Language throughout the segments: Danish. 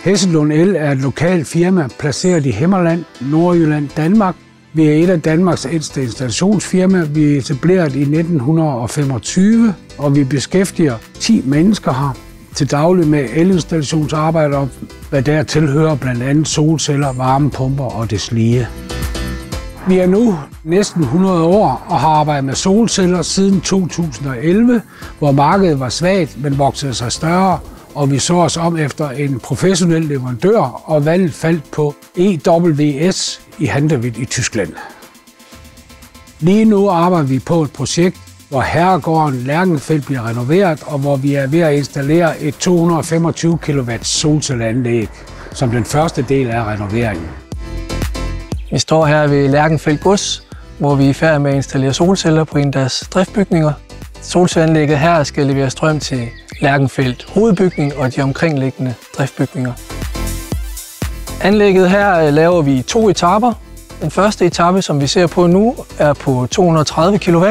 Hesselund El er et lokalt firma placeret i Himmerland, Nordjylland, Danmark. Vi er et af Danmarks ældste installationsfirma. Vi er etableret i 1925, og vi beskæftiger 10 mennesker her til daglig med elinstallationsarbejde, og hvad der tilhører blandt andet solceller, varmepumper og deslige. Vi er nu næsten 100 år og har arbejdet med solceller siden 2011, hvor markedet var svagt, men voksede sig større, og vi så os om efter en professionel leverandør, og valget faldt på EWS i Handewitt i Tyskland. Lige nu arbejder vi på et projekt, hvor herregården Lerchenfeld bliver renoveret, og hvor vi er ved at installere et 225 kW solcelleanlæg som den første del af renoveringen. Vi står her ved Lerchenfeld Gods, hvor vi er i færd med at installere solceller på en af deres driftbygninger. Solcelleanlægget her skal levere strøm til Lerchenfeld hovedbygning og de omkringliggende driftbygninger. Anlægget her laver vi i 2 etaper. Den første etape, som vi ser på nu, er på 230 kW.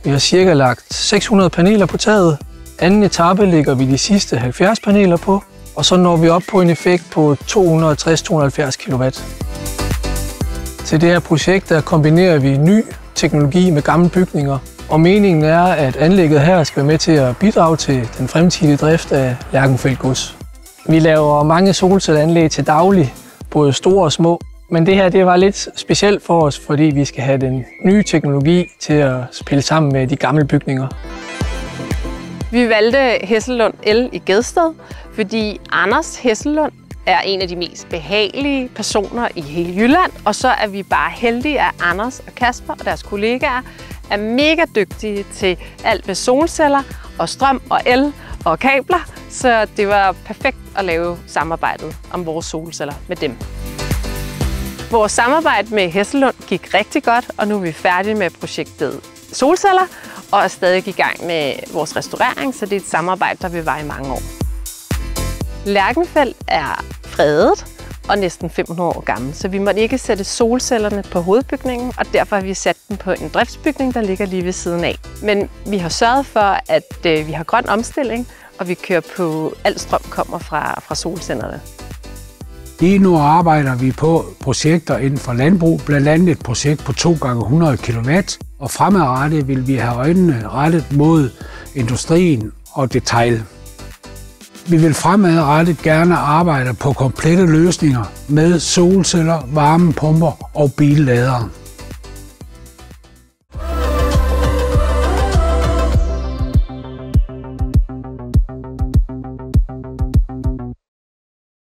Vi har cirka lagt 600 paneler på taget. Anden etape lægger vi de sidste 70 paneler på, og så når vi op på en effekt på 260-270 kW. Til det her projekt der kombinerer vi ny teknologi med gamle bygninger, og meningen er, at anlægget her skal være med til at bidrage til den fremtidige drift af Lerchenfeld Gods. Vi laver mange solcelleanlæg til daglig, både store og små, men det her det var lidt specielt for os, fordi vi skal have den nye teknologi til at spille sammen med de gamle bygninger. Vi valgte Hesselund El i Gedsted, fordi Anders Hesselund er en af de mest behagelige personer i hele Jylland, og så er vi bare heldige, at Anders og Kasper og deres kollegaer er mega dygtige til alt med solceller og strøm og el og kabler, så det var perfekt at lave samarbejdet om vores solceller med dem. Vores samarbejde med Hesselund gik rigtig godt, og nu er vi færdige med projektet solceller og er stadig i gang med vores restaurering, så det er et samarbejde, der vil vare i mange år. Lerchenfeld er fredet og næsten 500 år gammel, så vi måtte ikke sætte solcellerne på hovedbygningen, og derfor har vi sat dem på en driftsbygning, der ligger lige ved siden af. Men vi har sørget for, at vi har grøn omstilling, og vi kører på, al strøm kommer fra solcellerne. Lige nu arbejder vi på projekter inden for landbrug, blandt andet et projekt på 2x100 kW, og fremadrettet vil vi have øjnene rettet mod industrien og detail. Vi vil fremadrettet gerne arbejde på komplette løsninger med solceller, varmepumper og billadere.